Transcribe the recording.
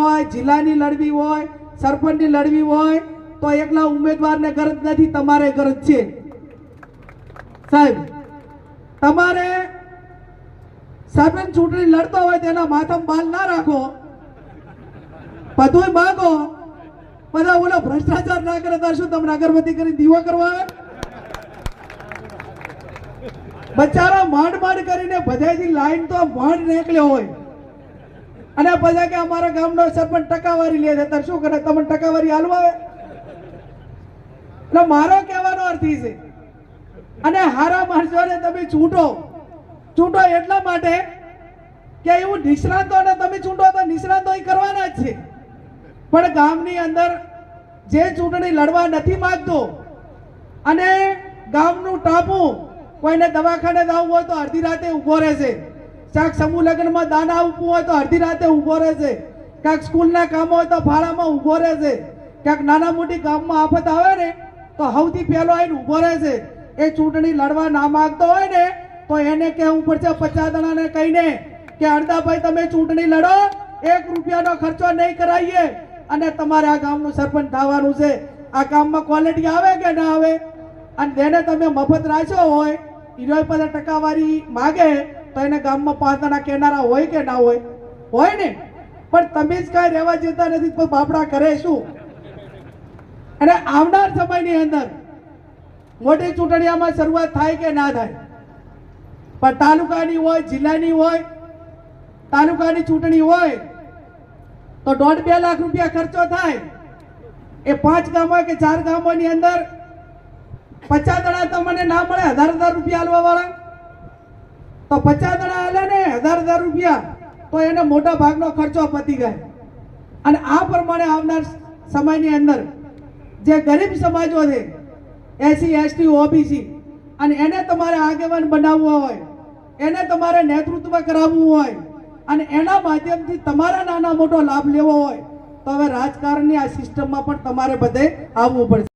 હોય, જિલ્લાની લડવી હોય, સરપંચની લડવી હોય તો એકલા ઉમેદવારને ગરજ નથી, તમારે ગરજ છે સાહેબ. તમારે સરપંચ ચૂંટણી લડતો હોય તેના માથામાં બાલ ના રાખો, બધું માગો, બધા ઓલો ભ્રષ્ટાચાર ના કરે તો શું તમને અગરબત્તી કરી દીવો કરવા આવે? બચારો માંડ માંડ કરીને બધાથી લાઈન તો માંડ નીકળ્યો હોય અને બધા કે અમારા ગામનો સરપંચ ટકાવારી લે છે, ત્યારે શું કરે? તમને ટકાવારી હાલવા આવે? એટલે મારો કહેવાનો અર્થ એ છે, અને હારા માણસોને તમે ચૂંટો એટલા માટે કે એવું નિષ્ણાતોને તમે ચૂંટો તો નિષ્ણાતો કરવાના જ છે, પણ ગામની અંદર જે ચૂંટણી લડવા નથી માંગતો અને ગામનું ટાપુ કોઈને દવાખાને જવું હોય તો અડધી રાતે ઊભો રહેશે, ક્યાંક સમૂહ લગ્નમાં દાન આપવું હોય તો અડધી રાતે ઊભો રહેશે, ક્યાંક સ્કૂલના કામ હોય તો ફાળામાં ઊભો રહેશે, ક્યાંક નાના મોટી ગામમાં આફત આવે ને તો સૌથી પહેલો આવીને ઊભો રહેશે. એ ચૂંટણી લડવા ના માંગતો હોય ને તો એને કહેવું પડશે 50 જણાને કહીને કે અડદાભાઈ તમે ચૂંટણી લડો, 1 રૂપિયાનો ખર્ચો નહીં કરાવીએ અને તમારે આ ગામનું સરપંચ થવાનું છે. આ ગામમાં ક્વોલિટી આવે કે ના આવે? અને જેને તમે મફત રાખ્યો હોય ઈરોય પાસે ટકાવારી માગે તો એને ગામમાં 5 જણા કહેનારા હોય કે ના હોય? હોય ને. પણ તમે જ કાંઈ રહેવા જતા નથી તો બાપડા કરે શું? અને આવનાર સમયની અંદર મોટી ચૂંટણીઓમાં શરૂઆત થાય કે ના થાય, પણ તાલુકાની હોય, જિલ્લાની હોય, તાલુકાની ચૂંટણી હોય તો 1.5-2 લાખ રૂપિયા ખર્ચો થાય. એ 5 ગામો કે 4 ગામોની અંદર 50 જણા તો મને ના મળે 1000 રૂપિયા આલવા વાળા, તો 50 જણા આલે ને 1000 રૂપિયા તો એને મોટા ભાગનો ખર્ચો પતી જાય. અને આ પ્રમાણે આવનાર સમયની અંદર જે ગરીબ સમાજો છે, SC ST OBC, અને એને તમારે આગેવાન બનાવવો હોય, એને તમારે નેતૃત્વ કરાવવું હોય અને એના માધ્યમથી તમારા નાના મોટો લાભ લેવો હોય તો હવે રાજકારણની આ સિસ્ટમમાં પણ તમારે બધે આવવું પડશે.